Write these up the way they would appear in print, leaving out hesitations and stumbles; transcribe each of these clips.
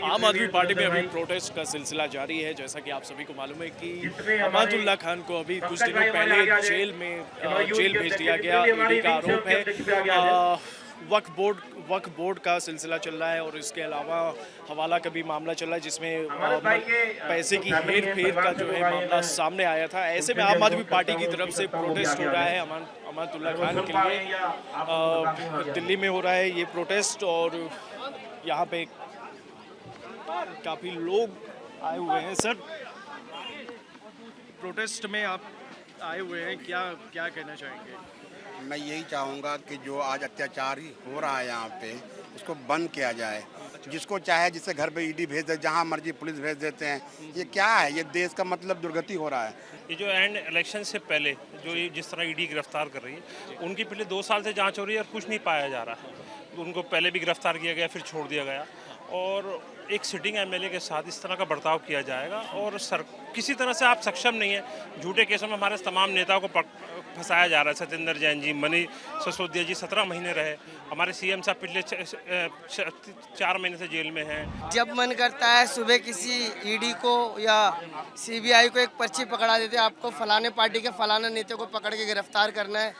आम आदमी पार्टी में अभी प्रोटेस्ट का सिलसिला जारी है। जैसा कि आप सभी को मालूम है कि अमातुल्लाह खान को अभी कुछ दिनों पहले जेल भेज दिया गया। ईडी का आरोप है। वक्फ बोर्ड का सिलसिला चल रहा है और इसके अलावा हवाला का भी मामला चल रहा है, जिसमें पैसे की हेर फेर का जो है मामला सामने आया था। ऐसे में आम आदमी पार्टी की तरफ से प्रोटेस्ट हो रहा है अमातुल्लाह खान के लिए। दिल्ली में हो रहा है ये प्रोटेस्ट और यहाँ पे काफी लोग आए हुए हैं। सर, प्रोटेस्ट में आप आए हुए हैं, क्या क्या कहना चाहेंगे? मैं यही चाहूँगा कि जो आज अत्याचार ही हो रहा है यहाँ पे, उसको बंद किया जाए। जिसको चाहे जिससे घर पे ईडी भेज दे, जहाँ मर्जी पुलिस भेज देते हैं। ये क्या है? ये देश का मतलब दुर्गति हो रहा है। ये जो एंड इलेक्शन से पहले जो ये जिस तरह ईडी गिरफ्तार कर रही है, उनकी पिछले 2 साल से जांच हो रही है और कुछ नहीं पाया जा रहा है। उनको पहले भी गिरफ्तार किया गया, फिर छोड़ दिया गया और एक सिटिंग एमएलए के साथ इस तरह का बर्ताव किया जाएगा। और किसी तरह से आप सक्षम नहीं है। झूठे केसों में हमारे तमाम नेताओं को फंसाया जा रहा है। सत्येंद्र जैन जी, मनीष सिसोदिया जी 17 महीने रहे। हमारे सीएम साहब पिछले 4 महीने से जेल में हैं। जब मन करता है सुबह किसी ईडी को या सीबीआई को एक पर्ची पकड़ा देते हैं, आपको फलाने पार्टी के फलाने नेता को पकड़ के गिरफ्तार करना है।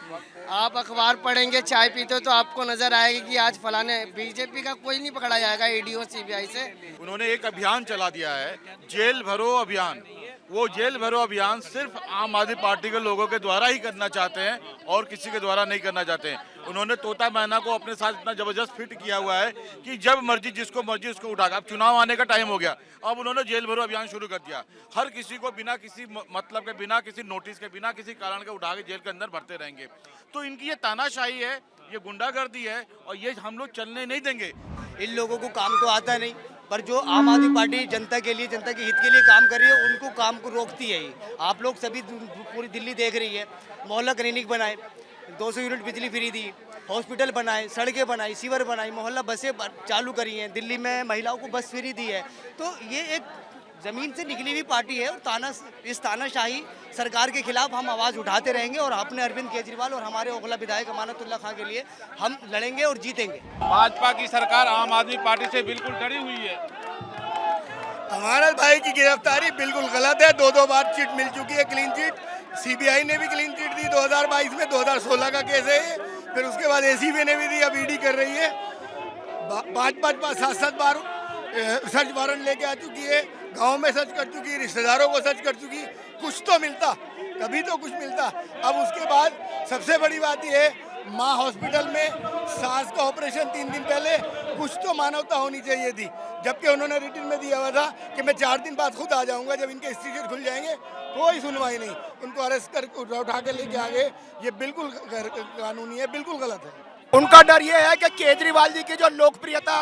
आप अखबार पढ़ेंगे, चाय पीते हो तो आपको नजर आएगी कि आज फलाने बीजेपी का कोई नहीं पकड़ा जाएगा ईडी और सीबीआई से। उन्होंने एक अभियान चला दिया है, जेल भरो अभियान। वो जेल भरो अभियान सिर्फ आम आदमी पार्टी के लोगों के द्वारा ही करना चाहते हैं और किसी के द्वारा नहीं करना चाहते हैं। उन्होंने तोता मैना को अपने साथ इतना जबरदस्त फिट किया हुआ है कि जब मर्जी जिसको मर्जी उसको उठाकर, अब चुनाव आने का टाइम हो गया, अब उन्होंने जेल भरो अभियान शुरू कर दिया। हर किसी को बिना किसी मतलब के, बिना किसी नोटिस के, बिना किसी कारण के उठा के जेल के अंदर भरते रहेंगे। तो इनकी ये तानाशाही है, ये गुंडागर्दी है और ये हम लोग चलने नहीं देंगे। इन लोगों को काम तो आता नहीं, पर जो आम आदमी पार्टी जनता के लिए, जनता के हित के लिए काम कर रही है, उनको काम को रोकती है। आप लोग सभी पूरी दिल्ली देख रही है। मोहल्ला क्लिनिक बनाए, 200 यूनिट बिजली फ्री दी, हॉस्पिटल बनाए, सड़कें बनाई, सीवर बनाई, मोहल्ला बसें चालू करी हैं, दिल्ली में महिलाओं को बस फ्री दी है। तो ये एक ज़मीन से निकली हुई पार्टी है और इस तानाशाही सरकार के खिलाफ हम आवाज़ उठाते रहेंगे और अपने अरविंद केजरीवाल और हमारे ओखला विधायक अमानतुल्लाह खान के लिए हम लड़ेंगे और जीतेंगे। भाजपा की सरकार आम आदमी पार्टी से बिल्कुल डरी हुई है। अमानत भाई की गिरफ्तारी बिल्कुल गलत है। 2 बार चिट मिल चुकी है, क्लीन चिट। सीबीआई ने भी क्लीन चिट दी 2022 में, 2016 का केस है। फिर उसके बाद एसीबी ने भी दी, अब ईडी कर रही है। 5 7 बार सर्च वारंट लेके आ चुकी है, गांव में सर्च कर चुकी, रिश्तेदारों को सर्च कर चुकी। कुछ तो मिलता, कभी तो कुछ मिलता। अब उसके बाद सबसे बड़ी बात यह है, माँ हॉस्पिटल में सांस का ऑपरेशन 3 दिन पहले, कुछ तो मानवता होनी चाहिए थी। जबकि उन्होंने रिटर्न में दिया हुआ था कि मैं 4 दिन बाद खुद आ जाऊंगा जब इनके इंस्टीट्यूट खुल जाएंगे। कोई सुनवाई नहीं, उनको अरेस्ट कर उठा के लेके आ गए। ये बिल्कुल कानूनी है, बिल्कुल गलत है। उनका डर ये है कि केजरीवाल जी की जो लोकप्रियता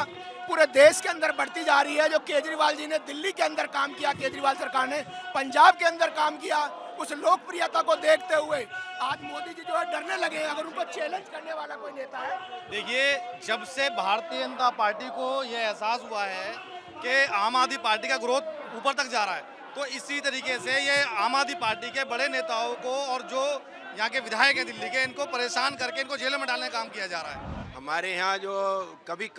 पूरे देश के अंदर बढ़ती जा रही है। जो केजरीवाल जी ने दिल्ली के अंदर काम किया, केजरीवाल सरकार ने पंजाब के अंदर काम किया, उस लोकप्रियता को देखते हुए आज मोदी जी जो है डरने लगे हैं। अगर उनको चैलेंज करने वाला कोई नेता है। देखिए, जब से भारतीय जनता पार्टी को यह एहसास हुआ है कि आम आदमी पार्टी का ग्रोथ ऊपर तक जा रहा है, तो इसी तरीके से ये आम आदमी पार्टी के बड़े नेताओं को और जो यहाँ के विधायक हैं दिल्ली के, इनको परेशान करके इनको जेल में डालने का काम किया जा रहा है। हमारे यहाँ जो कभी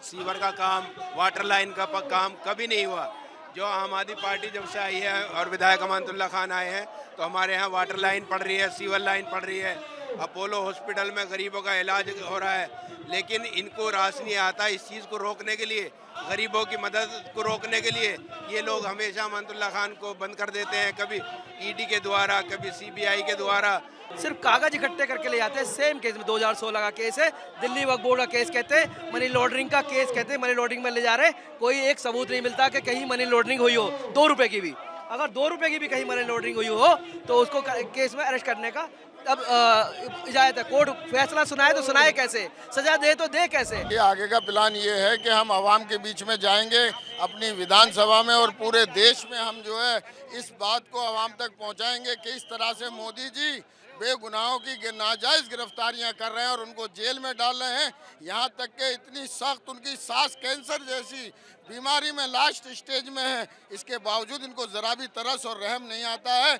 सीवर का काम, वाटर लाइन का काम कभी नहीं हुआ। जो आम आदमी पार्टी जब से आई है और विधायक अमानतुल्लाह खान आए हैं, तो हमारे यहाँ वाटर लाइन पड़ रही है, सीवर लाइन पड़ रही है, अपोलो हॉस्पिटल में गरीबों का इलाज हो रहा है। लेकिन इनको रास नहीं आता इस चीज़ को रोकने के लिए, गरीबों की मदद को रोकने के लिए। ये लोग हमेशा अमानतुल्लाह खान को बंद कर देते हैं, कभी ईडी के द्वारा, कभी सीबीआई के द्वारा। सिर्फ कागज इकट्ठे करके ले जाते हैं। सेम केस में 2016 का केस है, दिल्ली वक्फ बोर्ड का केस कहते हैं, मनी लॉन्ड्रिंग का केस कहते हैं, मनी लॉन्ड्रिंग में ले जा रहे हैं। कोई एक सबूत नहीं मिलता कि कहीं मनी लॉन्ड्रिंग हुई हो 2 रुपए की भी। अगर 2 रुपए की भी कहीं मनी लॉन्ड्रिंग हुई हो तो उसको केस में अरेस्ट करने का अब इजाजत है। कोर्ट फैसला सुनाए तो सुनाए कैसे, सजा दे तो दे कैसे। ये आगे का प्लान ये है कि हम आवाम के बीच में जाएंगे अपनी विधानसभा में और पूरे देश में हम जो है इस बात को आवाम तक पहुंचाएंगे कि इस तरह से मोदी जी बेगुनाहों की नाजायज गिरफ्तारियां कर रहे हैं और उनको जेल में डाल रहे हैं। यहाँ तक कि इतनी सख्त उनकी सांस कैंसर जैसी बीमारी में लास्ट स्टेज में है, इसके बावजूद इनको जरा भी तरस और रहम नहीं आता है।